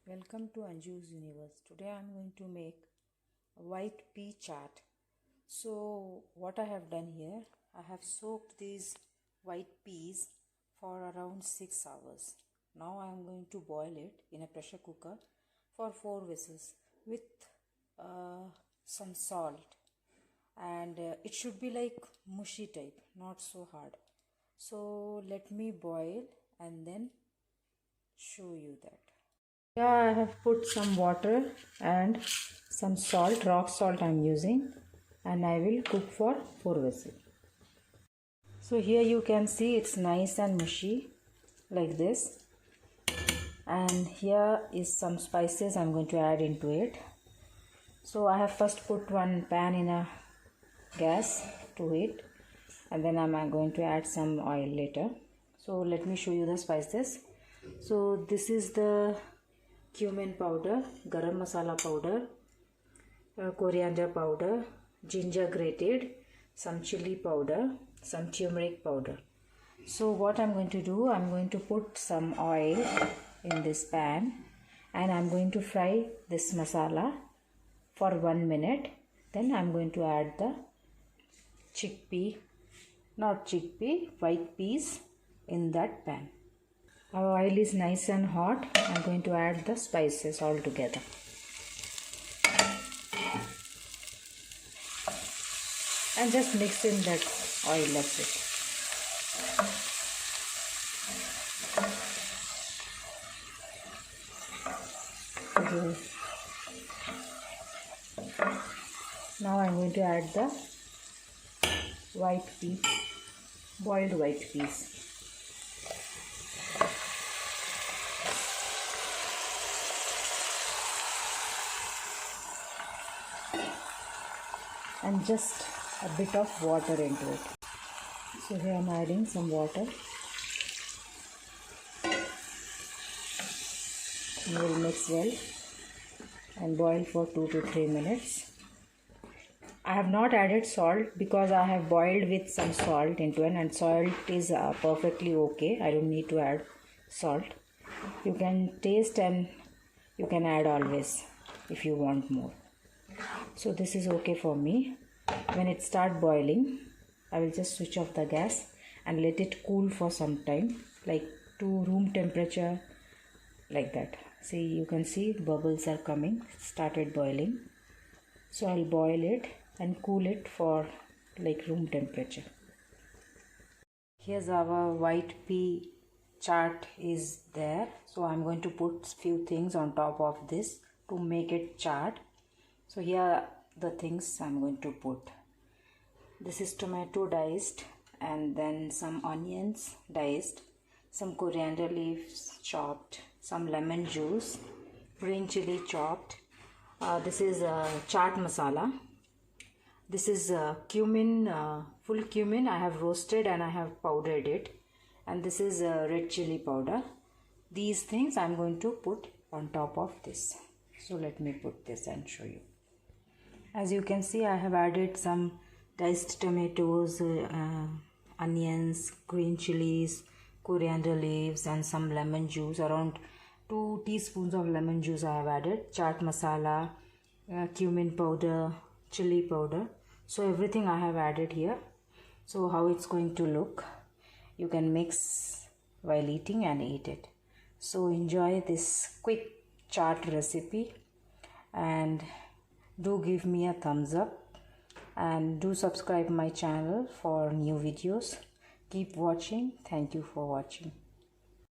Welcome to Anjus universe. Today I am going to make a white pea chaat. So what I have done here, I have soaked these white peas for around 6 hours. Now I am going to boil it in a pressure cooker for 4 whistles with some salt, and it should be like mushy type, not so hard. So let me boil and then show you that. Here I have put some water and some salt, rock salt I am using, and I will cook for 4 whistles. So here you can see it's nice and mushy like this, and here is some spices I am going to add into it. So I have first put one pan in a gas to heat, and then I am going to add some oil later. So let me show you the spices. So this is the cumin powder, garam masala powder, coriander powder, ginger grated, some chili powder, some turmeric powder. So what I'm going to do, I'm going to put some oil in this pan and I'm going to fry this masala for 1 minute. Then I'm going to add the white peas in that pan. Our oil is nice and hot. I'm going to add the spices all together. And just mix in that oil, that's it. Okay. Now I'm going to add the boiled white peas. And just a bit of water into it. So here I am adding some water. We will mix well and boil for 2 to 3 minutes. I have not added salt because I have boiled with some salt into it, and salt is perfectly okay. I don't need to add salt. You can taste and you can add always if you want more. So this is okay for me. When it starts boiling, I will just switch off the gas and let it cool for some time, like to room temperature, like that. See, you can see bubbles are coming, started boiling. So I'll boil it and cool it for like room temperature. Here's our white pea chaat is there. So I'm going to put few things on top of this to make it chaat. So here are the things I'm going to put. This is tomato diced, and then some onions diced, some coriander leaves chopped, some lemon juice, green chili chopped. This is chaat masala. This is cumin, full cumin I have roasted and I have powdered it. And this is red chili powder. These things I'm going to put on top of this. So let me put this and show you. As you can see, I have added some diced tomatoes, onions, green chilies, coriander leaves, and some lemon juice. Around 2 teaspoons of lemon juice I have added. Chaat masala, cumin powder, chili powder. So everything I have added here. So how it's going to look, you can mix while eating and eat it. So enjoy this quick chaat recipe, and do give me a thumbs up and do subscribe my channel for new videos. Keep watching. Thank you for watching.